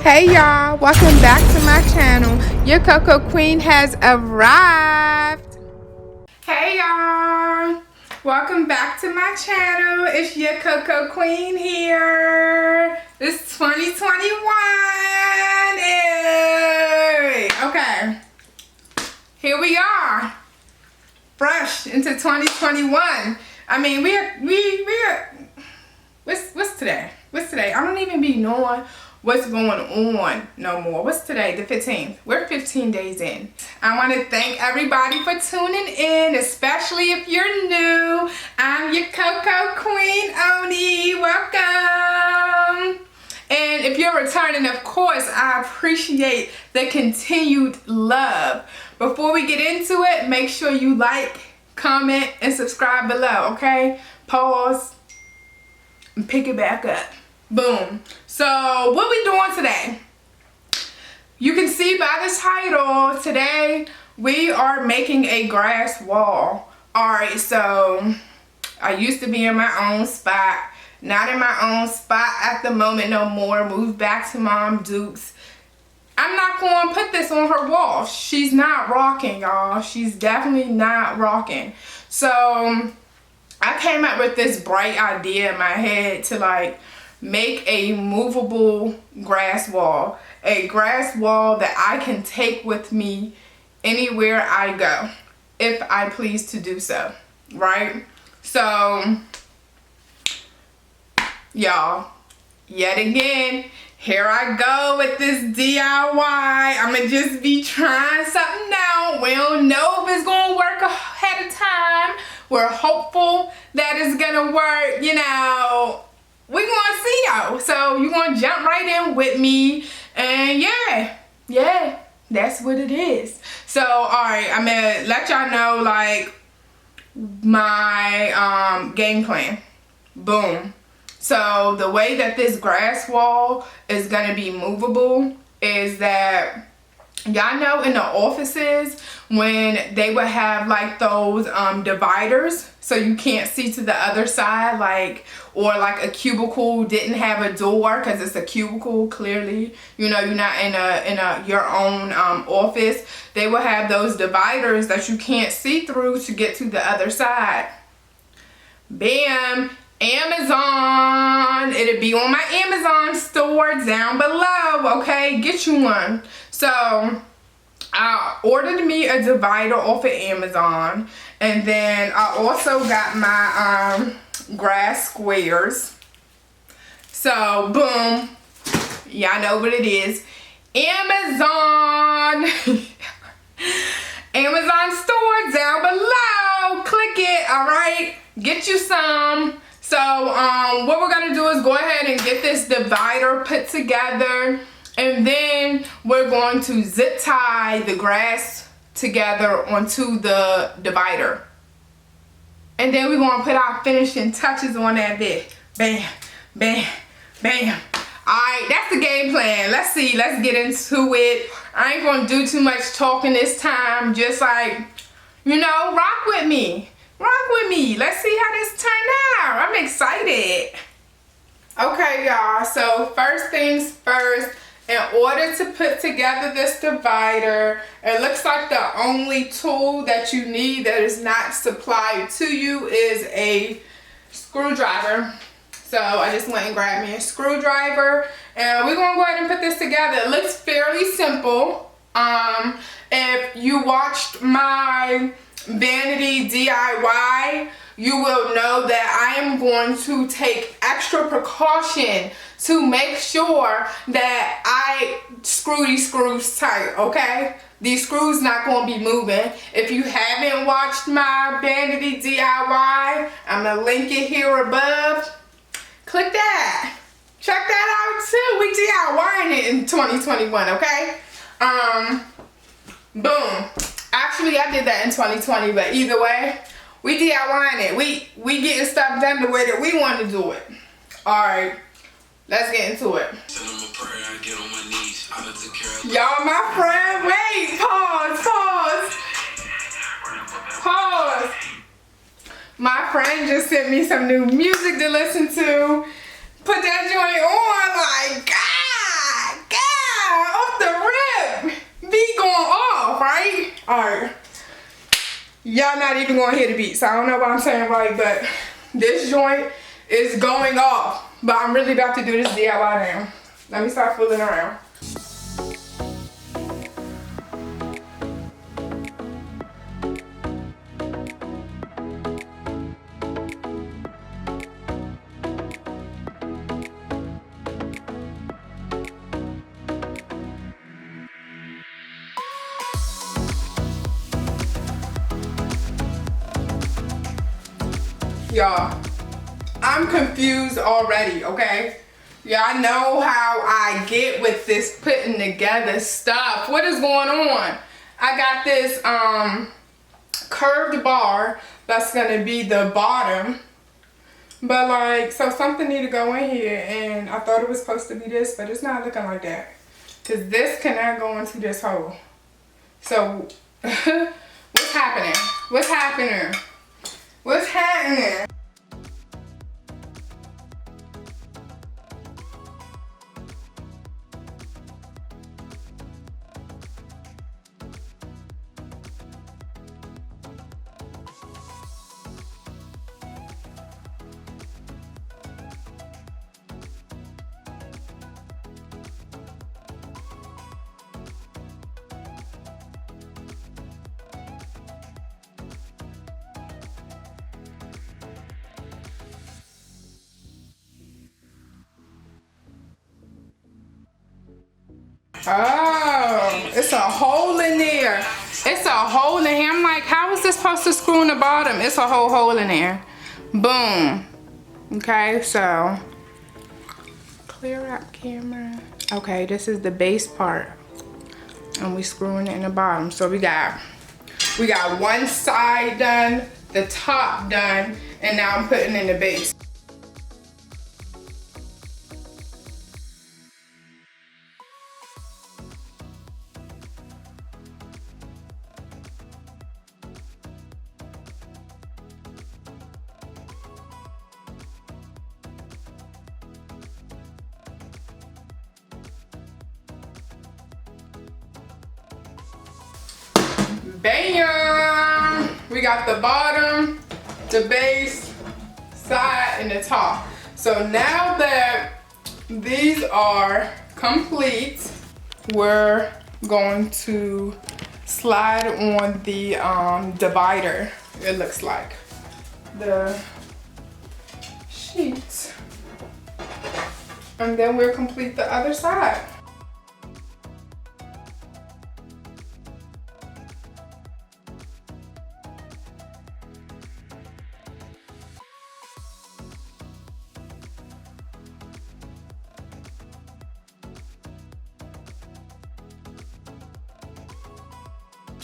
Hey y'all, welcome back to my channel. Your Coco Queen has arrived. Hey y'all, welcome back to my channel. It's your Coco Queen here. It's 2021. Hey. Okay, here we are, fresh into 2021. I mean, we're what's today? What's today? I don't even be knowing what's going on no more. What's today? The 15th. We're 15 days in. I want to thank everybody for tuning in, especially if you're new. I'm your Coco Queen Onie. Welcome. And if you're returning, of course, I appreciate the continued love. Before we get into it, make sure you like, comment, and subscribe below, okay? Pause and pick it back up. Boom. So what we doing today? You can see by the title, today we are making a grass wall. Alright, so I used to be in my own spot. Not in my own spot at the moment no more. Moved back to Mom Duke's. I'm not going to put this on her wall. She's not rocking, y'all. She's definitely not rocking. So I came up with this bright idea in my head to like make a movable grass wall. A grass wall that I can take with me anywhere I go, if I please to do so, right? So, y'all, yet again, here I go with this DIY. I'ma just be trying something out. We don't know if it's gonna work ahead of time. We're hopeful that it's gonna work, you know. We're gonna see y'all. So you're gonna jump right in with me. And yeah, that's what it is. So alright, I'm gonna let y'all know like my game plan. Boom. So the way that this grass wall is gonna be movable is that y'all know in the offices when they would have like those dividers so you can't see to the other side, like, or like a cubicle didn't have a door because it's a cubicle, clearly, you know, you're not in your own office. They will have those dividers that you can't see through to get to the other side. Bam. Amazon. It'll be on my Amazon store down below, okay? Get you one. So I ordered me a divider off of Amazon, and then I also got my grass squares. So boom, y'all know what it is. Amazon. Amazon store down below. Click it, all right? Get you some. So what we're gonna do is go ahead and get this divider put together, and then we're going to zip tie the grass together onto the divider. And then we're gonna put our finishing touches on that bit. Bam, bam, bam. Alright, that's the game plan. Let's see, let's get into it. I ain't gonna do too much talking this time. Just like, you know, rock with me. Rock with me. Let's see how this turned out. I'm excited. Okay, y'all. So first things first, in order to put together this divider, it looks like the only tool that you need that is not supplied to you is a screwdriver. So I just went and grabbed me a screwdriver, and we're gonna go ahead and put this together. It looks fairly simple. If you watched my vanity DIY, you will know that I am going to take extra precaution to make sure that I screw these screws tight, okay? These screws not going to be moving. If you haven't watched my vanity DIY, I'm going to link it here above. Click that. Check that out too. We DIYing it in 2021, okay? Boom. Actually, I did that in 2020, but either way, we DIYing it. We getting stuff done the way that we want to do it. Alright, let's get into it. Y'all, my friend, wait, pause. My friend just sent me some new music to listen to. Put that joint on, like, God, right? All right. Y'all not even gonna hear the beat, so I don't know what I'm saying right, but this joint is going off. But I'm really about to do this DIY now. Let me start fooling around. Y'all, I'm confused already, okay? Y'all know how I get with this putting together stuff. What is going on? I got this curved bar that's gonna be the bottom. But like, so something need to go in here, and I thought it was supposed to be this, but it's not looking like that. Cause this cannot go into this hole. So, what's happening? What's happening? What's happening? Oh, it's a hole in there. It's a hole in here. I'm like, how is this supposed to screw in the bottom? It's a whole hole in there. Boom. Okay, so clear up camera. Okay, this is the base part, and we screwing it in the bottom. So we got one side done, the top done, and now I'm putting in the base. Bam! We got the bottom, the base, side, and the top. So now that these are complete, we're going to slide on the divider, it looks like. The sheets. And then we'll complete the other side.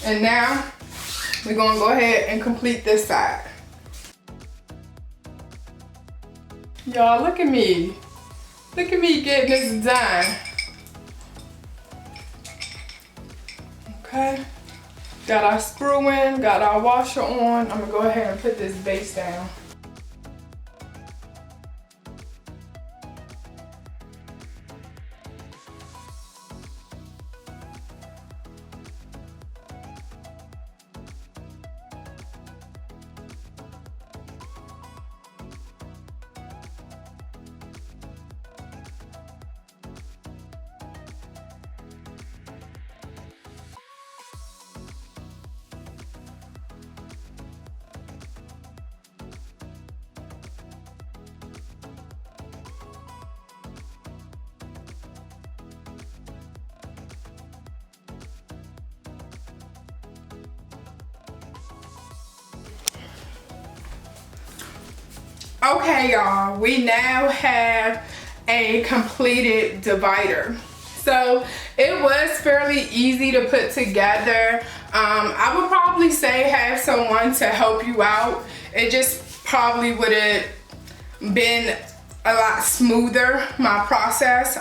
And now we're gonna go ahead and complete this side. Y'all, look at me. Look at me getting this done. Okay. Got our screw in, got our washer on. I'm gonna go ahead and put this base down. Okay, y'all, we now have a completed divider. So it was fairly easy to put together. I would probably say have someone to help you out. It just probably would have been a lot smoother, my process.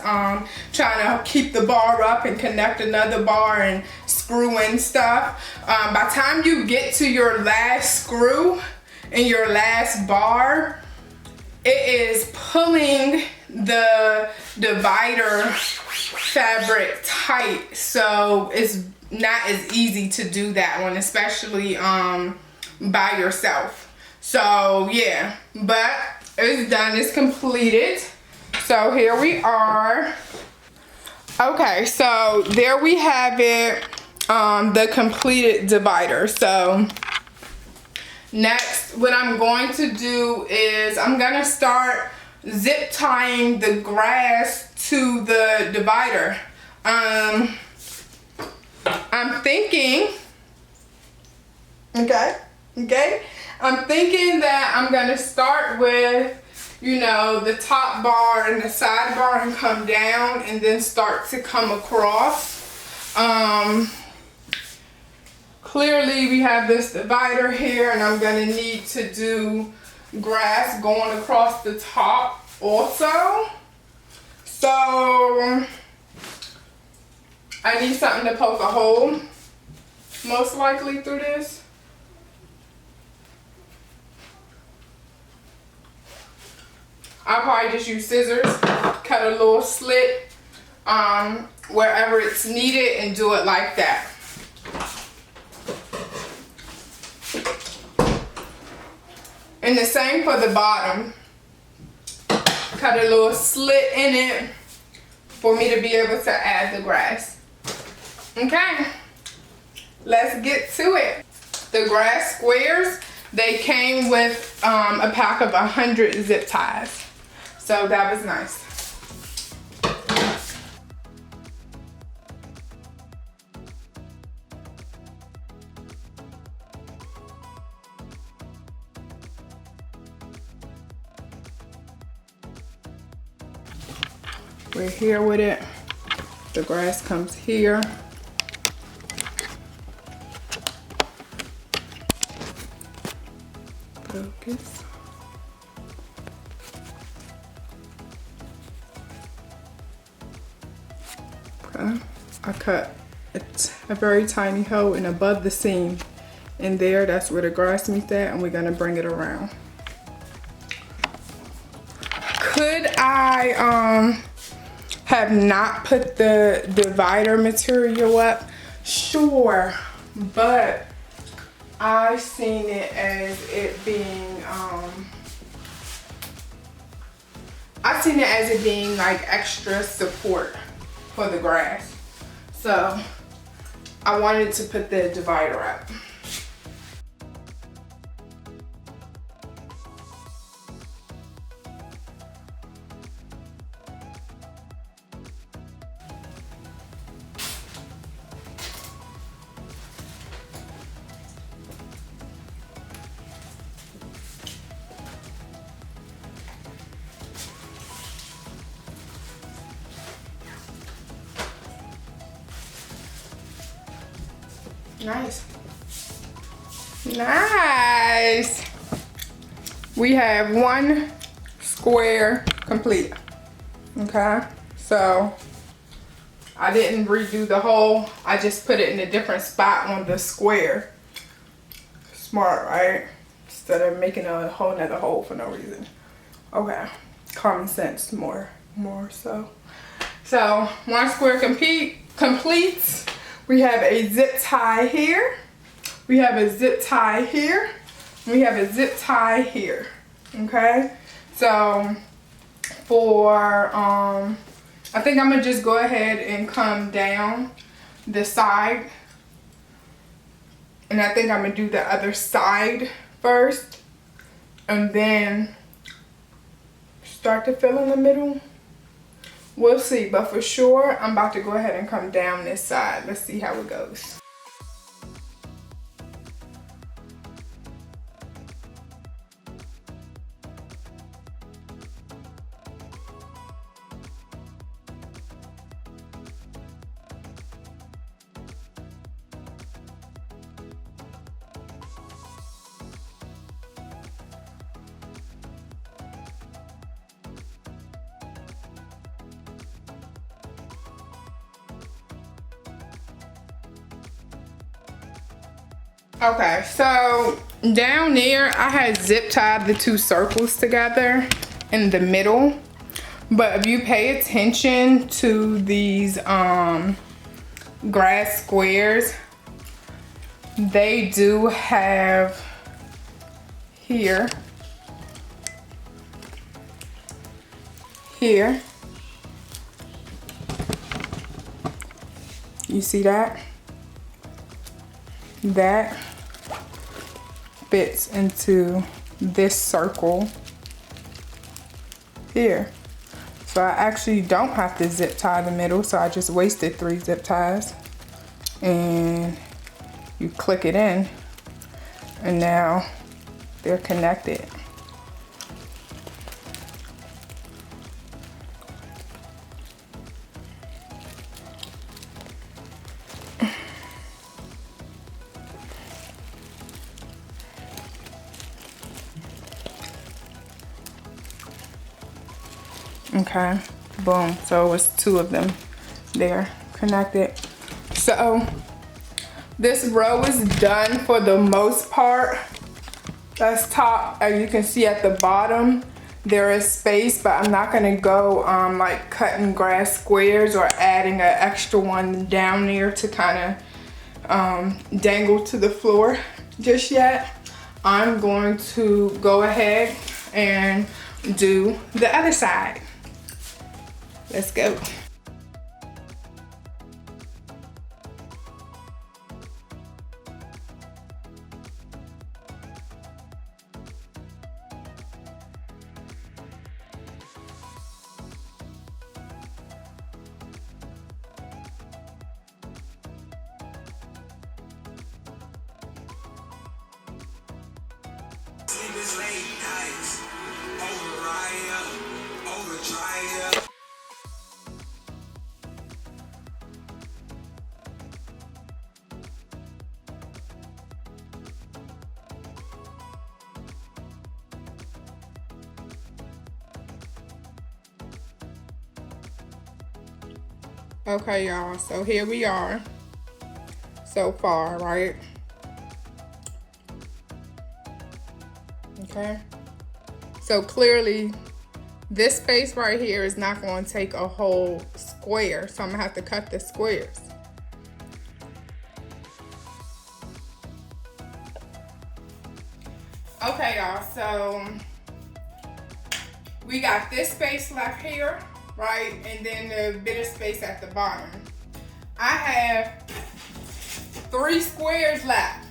Trying to keep the bar up and connect another bar and screw in stuff. By the time you get to your last screw and your last bar, it is pulling the divider fabric tight, so it's not as easy to do that one, especially by yourself. So yeah, but it's done, it's completed. So here we are. Okay, so there we have it, the completed divider. So next, what I'm going to do is I'm gonna start zip tying the grass to the divider. I'm thinking, I'm thinking that I'm gonna start with, you know, the top bar and the side bar and come down and then start to come across. Clearly we have this divider here, and I'm gonna need to do grass going across the top also. So I need something to poke a hole, most likely through this. I'll probably just use scissors, cut a little slit wherever it's needed and do it like that. And the same for the bottom. Cut a little slit in it for me to be able to add the grass. Okay, let's get to it. The grass squares, they came with a pack of 100 zip ties. So that was nice. We're here with it. The grass comes here. Focus. Okay. I cut a very tiny hole in above the seam. And there, that's where the grass meets at, and we're gonna bring it around. Could I have not put the divider material up? Sure, but I seen it as it being like extra support for the grass. So I wanted to put the divider up. Nice. Nice. We have one square complete. Okay, so I didn't redo the hole. I just put it in a different spot on the square. Smart, right? Instead of making a whole nother hole for no reason. Okay, common sense more so. So one square completes. We have a zip tie here. We have a zip tie here. We have a zip tie here. Okay. So for I think I'm gonna just go ahead and come down the side. And I think I'm gonna do the other side first. And then start to fill in the middle. We'll see, but for sure, I'm about to go ahead and come down this side. Let's see how it goes. Okay, so down there I had zip tied the two circles together in the middle, but if you pay attention to these grass squares, they do have here, you see that? That fits into this circle here. So I actually don't have to zip tie the middle, so I just wasted 3 zip ties. And you click it in, and now they're connected. Okay, boom. So it's 2 of them there connected. So this row is done for the most part. That's top. As you can see at the bottom, there is space, but I'm not gonna go like cutting grass squares or adding an extra one down there to kind of dangle to the floor just yet. I'm going to go ahead and do the other side. Let's go. Okay, y'all, so here we are so far, right? Okay, so clearly this space right here is not going to take a whole square, so I'm gonna have to cut the squares. Okay, y'all, so we got this space left here, right? And then the bit of space at the bottom. I have 3 squares left.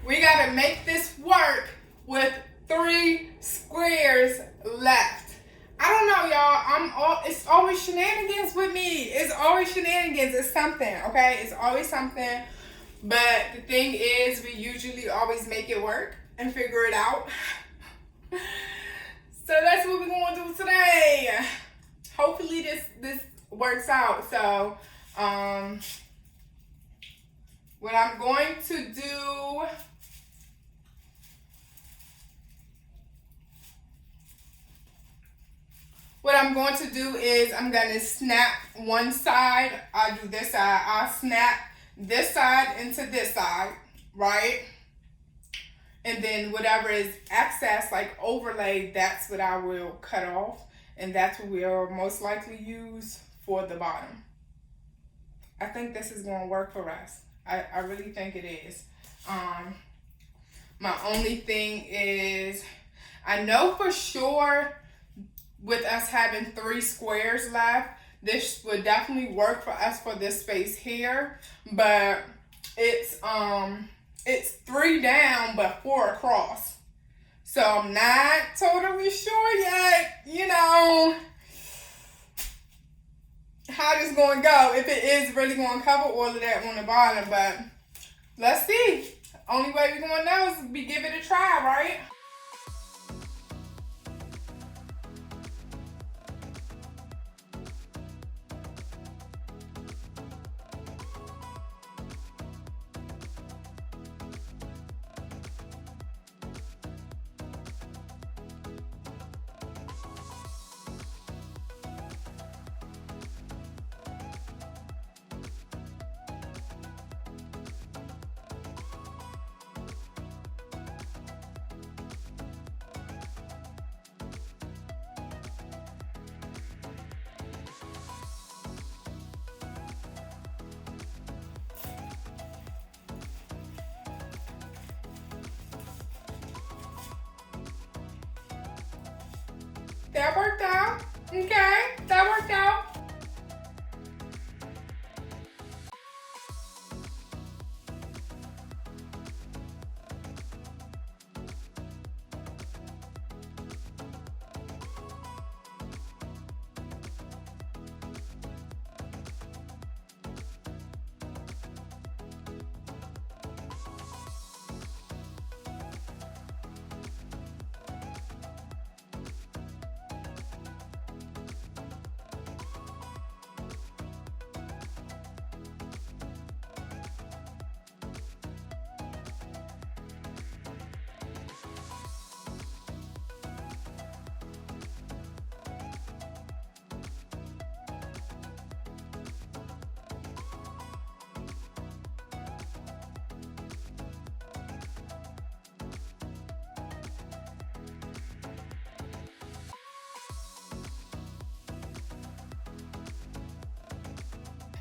We gotta make this work with 3 squares left. I don't know, y'all. It's always shenanigans with me. It's always shenanigans. It's something, okay? It's always something. But the thing is, we usually always make it work and figure it out. So that's what we're gonna do today. Hopefully this works out. So what I'm going to do, is I'm gonna snap one side. I'll do this side. I'll snap this side into this side, right? And then whatever is excess, like overlay, that's what I will cut off. And that's what we'll most likely use for the bottom. I think this is gonna work for us. I really think it is. My only thing is, I know for sure with us having 3 squares left, this would definitely work for us for this space here. But it's 3 down but 4 across. So I'm not totally sure yet, you know, how this going to go. If it is really going to cover all of that on the bottom, but let's see. Only way we're going to know is we give it a try, right? That worked out. Okay, that worked out.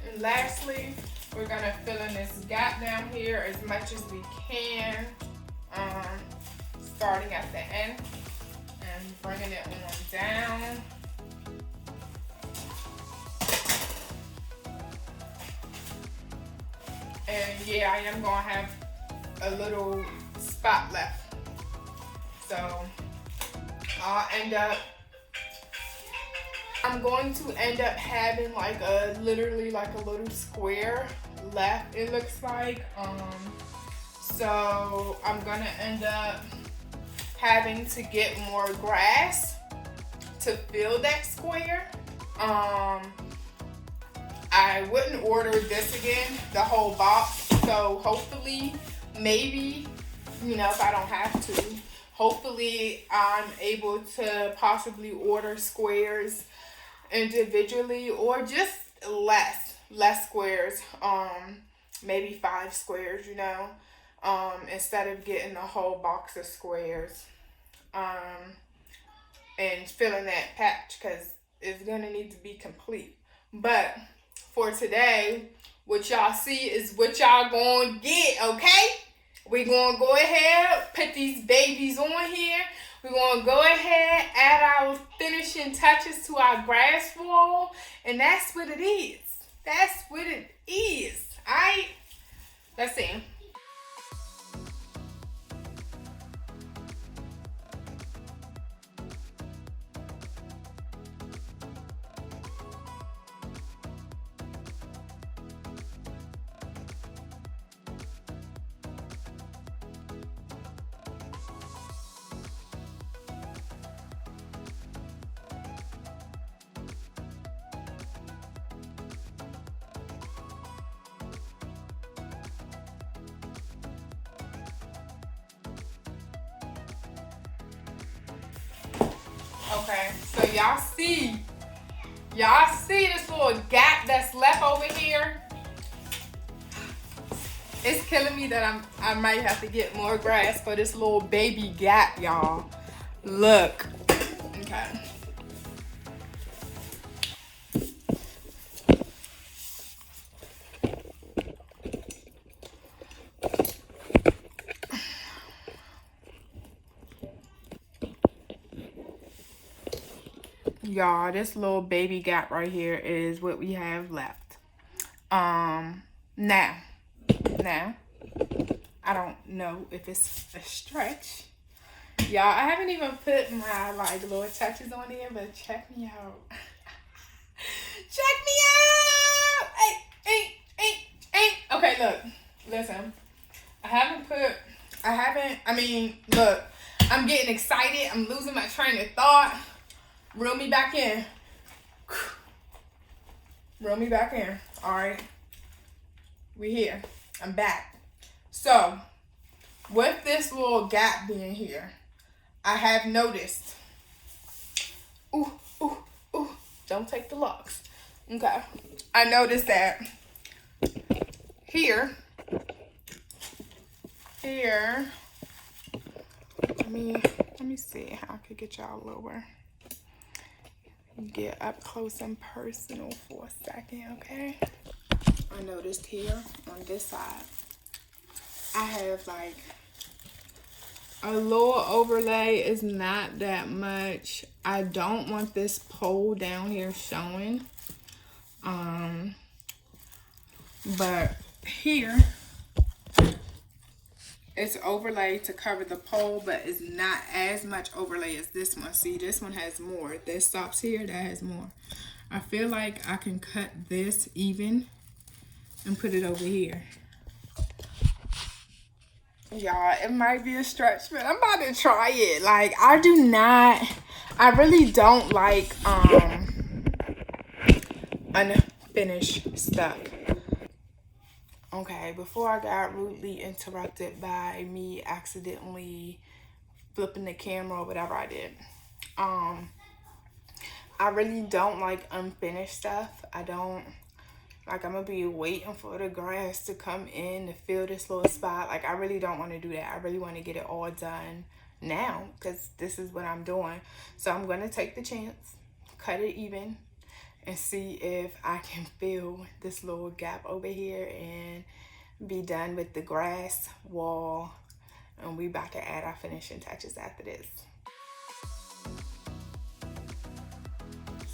And lastly, we're gonna fill in this gap down here as much as we can, starting at the end and bringing it on down. And yeah, I am gonna have a little spot left. So I'm going to end up having like literally like a little square left, it looks like. So I'm gonna end up having to get more grass to fill that square. I wouldn't order this again, the whole box. So hopefully, maybe, you know, if I don't have to, hopefully I'm able to possibly order squares individually, or just less squares, maybe 5 squares, you know, instead of getting the whole box of squares, and filling that patch, because it's gonna need to be complete. But for today, what y'all see is what y'all gonna get, okay? We're gonna go ahead, put these babies on here. We're gonna go ahead, add our finishing touches to our grass wall, and that's what it is. That's what it is. Alright? Let's see. Okay, so y'all see this little gap that's left over here? It's killing me that I might have to get more grass for this little baby gap, y'all. Look. Okay. Y'all, this little baby gap right here is what we have left. Now, I don't know if it's a stretch. Y'all, I haven't even put my like little touches on here, but check me out. Check me out! Hey. Okay, look, listen. Look, I'm getting excited. I'm losing my train of thought. Reel me back in. Reel me back in. All right. We here. I'm back. So, with this little gap being here, I have noticed. Ooh. Don't take the locks. Okay. I noticed that here. Let me see how I could get y'all lower. Get up close and personal for a second, okay? I noticed here on this side, I have like A little overlay is not that much. I don't want this pole down here showing. But here it's overlay to cover the pole, but it's not as much overlay as this one. See, this one has more. This stops here, that has more. I feel like I can cut this even and put it over here. Y'all, it might be a stretch, but I'm about to try it. Like, I really don't like unfinished stuff. Okay, before I got rudely interrupted by me accidentally flipping the camera or whatever I did. I really don't like unfinished stuff. I don't, like, I'm gonna be waiting for the grass to come in to fill this little spot. Like, I really don't want to do that. I really want to get it all done now because this is what I'm doing. So I'm gonna take the chance, cut it even, and see if I can fill this little gap over here and be done with the grass wall. And we about to add our finishing touches after this.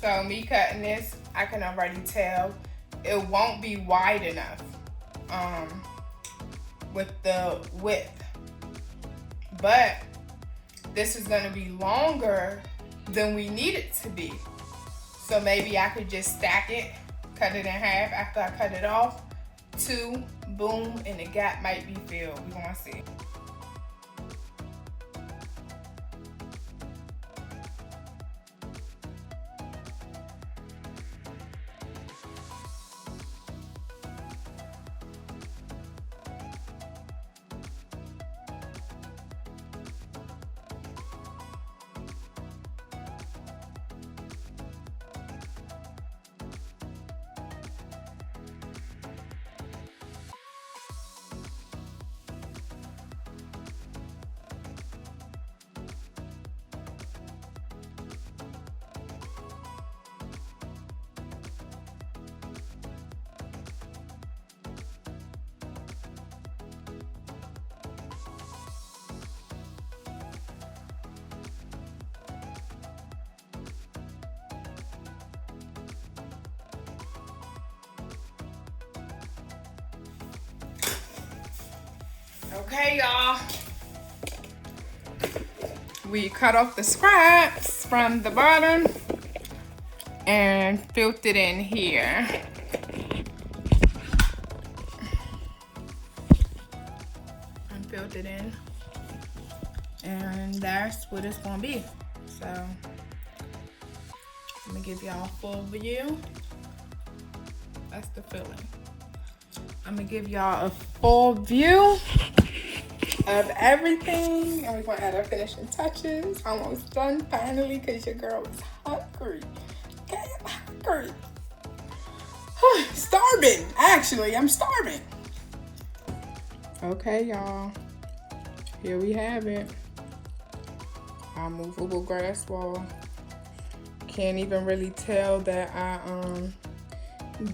So me cutting this, I can already tell it won't be wide enough with the width. But this is gonna be longer than we need it to be. So maybe I could just stack it, cut it in half after I cut it off. 2, boom, and the gap might be filled. We gonna see. Okay, y'all. We cut off the scraps from the bottom and filled it in here. And filled it in. And that's what it's gonna be. So let me give y'all a full view. That's the filling. I'm gonna give y'all a full view of everything, and we're gonna add our finishing touches. Almost done finally, because your girl is hungry. Okay, I'm hungry. Starving, actually, I'm starving. Okay, y'all, here we have it. Our movable grass wall. Can't even really tell that I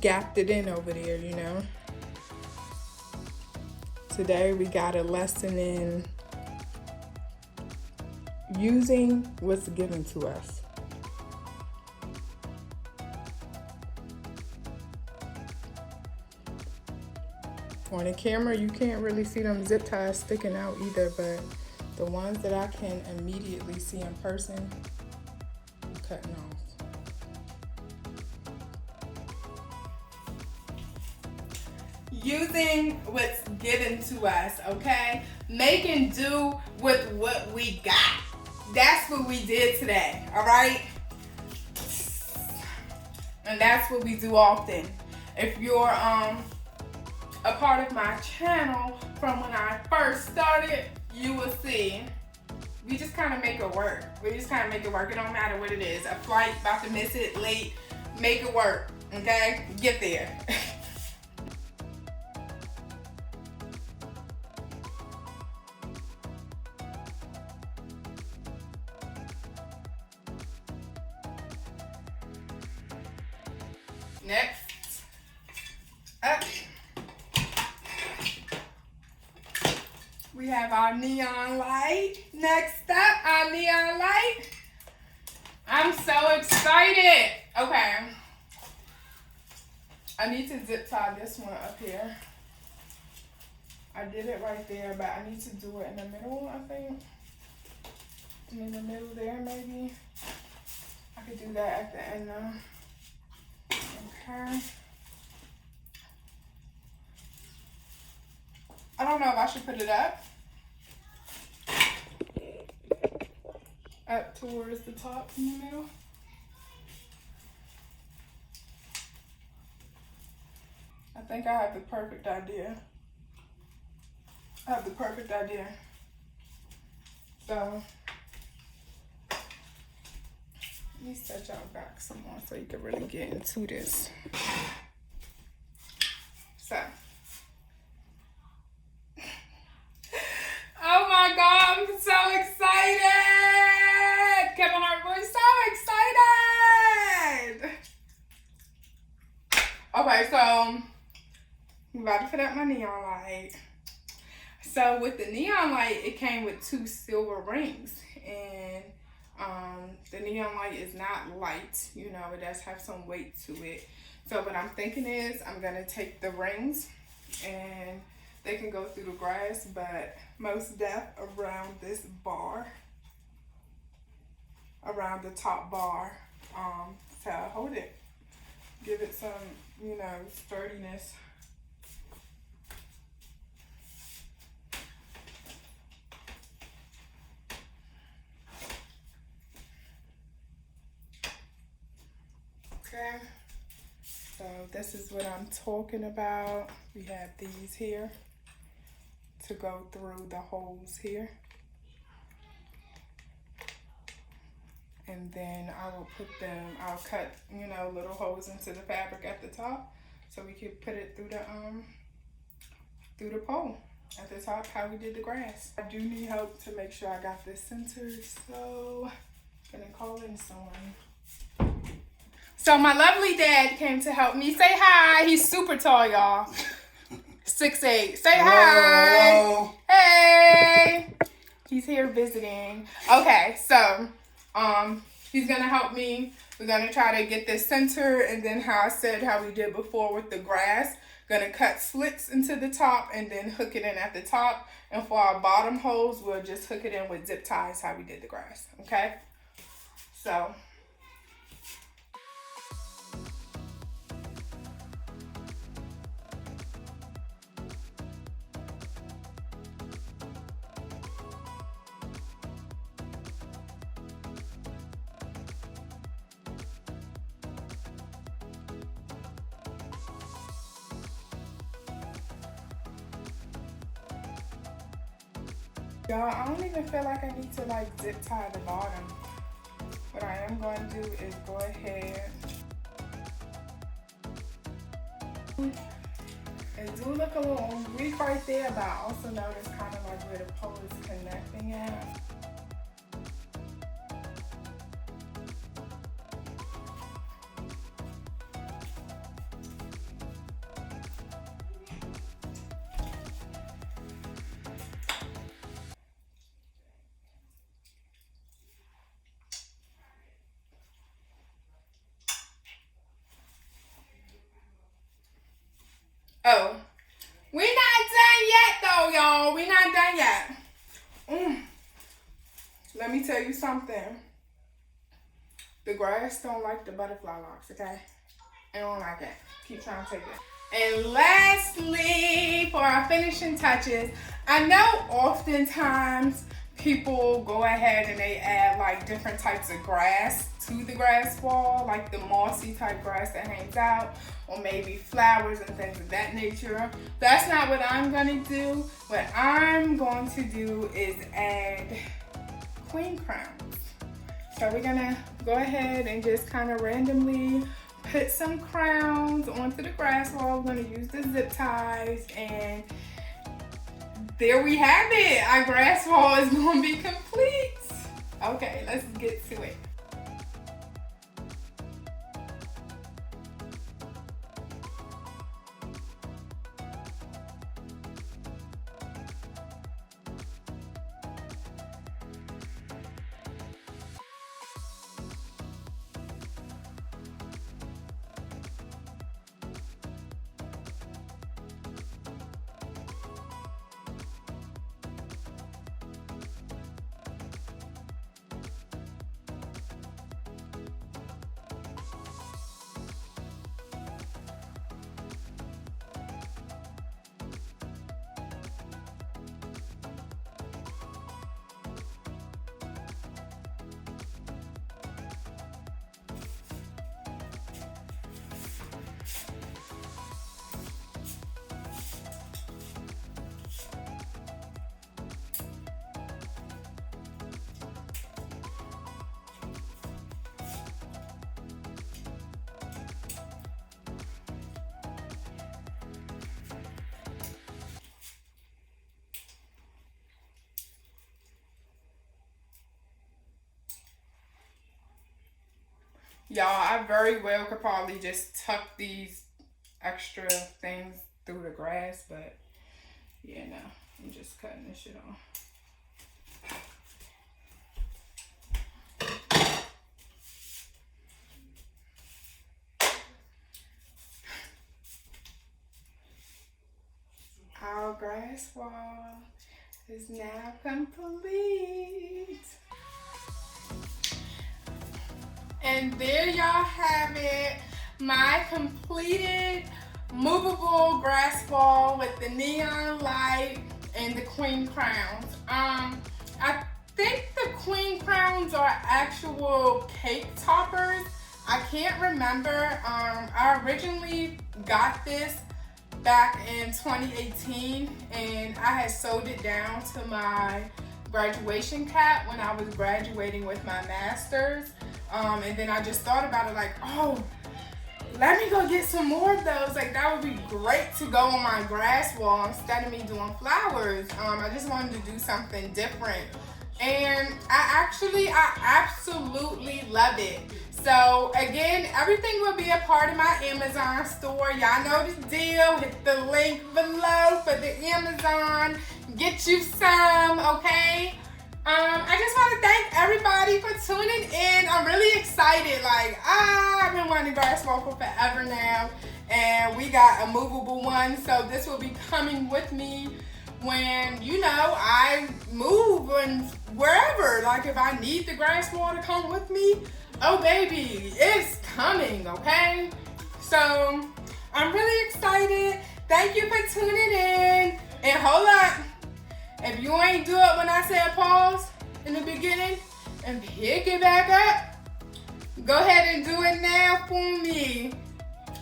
gapped it in over there, you know. Today we got a lesson in using what's given to us. On the camera, you can't really see them zip ties sticking out either, but the ones that I can immediately see in person, I'm cutting off. Using what's given to us, okay? Making do with what we got. That's what we did today, all right? And that's what we do often. If you're a part of my channel from when I first started, you will see we just kind of make it work. We just kind of make it work. It don't matter what it is. A flight, about to miss it, late, make it work, okay? Get there. Next up, we We have our neon light. Next up, our neon light. I'm so excited. Okay. I need to zip tie this one up here. I did it right there, but I need to do it in the middle, I think. In the middle there, maybe. I could do that at the end though. Okay. I don't know if I should put it up towards the top in the middle. I think I have the perfect idea. So, let me set y'all back some more so you can really get into this. So. Oh my God, I'm so excited! Kevin Hart, we're so excited! Okay, so I'm about to put up my neon light. So with the neon light, it came with 2 silver rings, and the neon light is not light, you know, it does have some weight to it. So what I'm thinking is I'm gonna take the rings and they can go through the grass, but most depth around this bar, around the top bar, to hold it, give it some, you know, sturdiness. Okay, so this is what I'm talking about. We have these here to go through the holes here. And then I will put them, I'll cut, you know, little holes into the fabric at the top so we can put it through the pole at the top, how we did the grass. I do need help to make sure I got this centered, so I'm gonna call in someone. So my lovely dad came to help me. Say hi. He's super tall, y'all. 6'8". Say hi. Hello. Hey. He's here visiting. Okay, so he's gonna help me. We're gonna try to get this center, and then how I said how we did before with the grass. Gonna cut slits into the top and then hook it in at the top. And for our bottom holes, we'll just hook it in with zip ties how we did the grass. Okay? So y'all, I don't even feel like I need to like zip tie the bottom. What I am going to do is go ahead. It do look a little weak right there, but I also notice kind of like where the pole is connecting at. Oh, we're not done yet though, y'all. We're not done yet. Let me tell you something. The grass don't like the butterfly locks, okay? It don't like it. Keep trying to take it. And lastly, for our finishing touches, I know oftentimes people go ahead and they add like different types of grass to the grass wall, like the mossy type grass that hangs out, or maybe flowers and things of that nature. That's not what I'm gonna do. What I'm going to do is add queen crowns. So we're gonna go ahead and just kind of randomly put some crowns onto the grass wall. We're gonna use the zip ties, and there we have it. Our grass wall is gonna be complete. Okay, let's get to it. Y'all, I very well could probably just tuck these extra things through the grass, but yeah, no, I'm just cutting this shit off. Our grass wall is now complete. And there y'all have it, my completed movable grass wall with the neon light and the queen crowns. I think the queen crowns are actual cake toppers. I can't remember. I originally got this back in 2018 and I had sewed it down to my graduation cap when I was graduating with my master's. And then I just thought about it like, oh, let me go get some more of those. Like, that would be great to go on my grass wall instead of me doing flowers. I just wanted to do something different. And I absolutely love it. So again, everything will be a part of my Amazon store. Y'all know the deal. Hit the link below for the Amazon. Get you some, okay? I just want to thank everybody for tuning in. I'm really excited. Like, I've been wanting a grass wall for forever now. And we got a movable one. So this will be coming with me when, you know, I move and wherever. Like, if I need the grass wall to come with me, oh baby, it's coming, okay? So I'm really excited. Thank you for tuning in. And hold up. If you ain't do it when I said pause in the beginning and pick it back up, go ahead and do it now for me.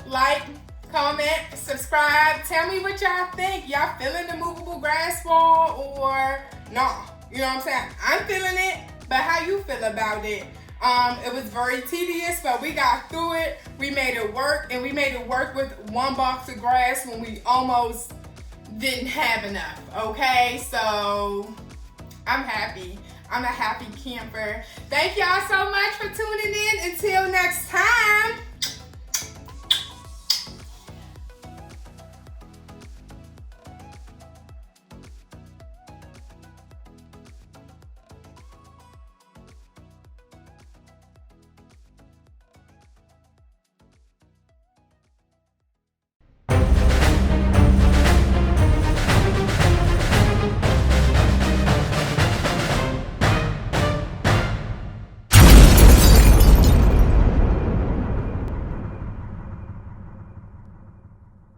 Like, comment, subscribe. Tell me what y'all think. Y'all feeling the movable grass wall or no? You know what I'm saying? I'm feeling it, but how you feel about it? It was very tedious, but we got through it. We made it work, and we made it work with one box of grass when we almost didn't have enough, okay? So I'm happy. I'm a happy camper. Thank y'all so much for tuning in. Until next time.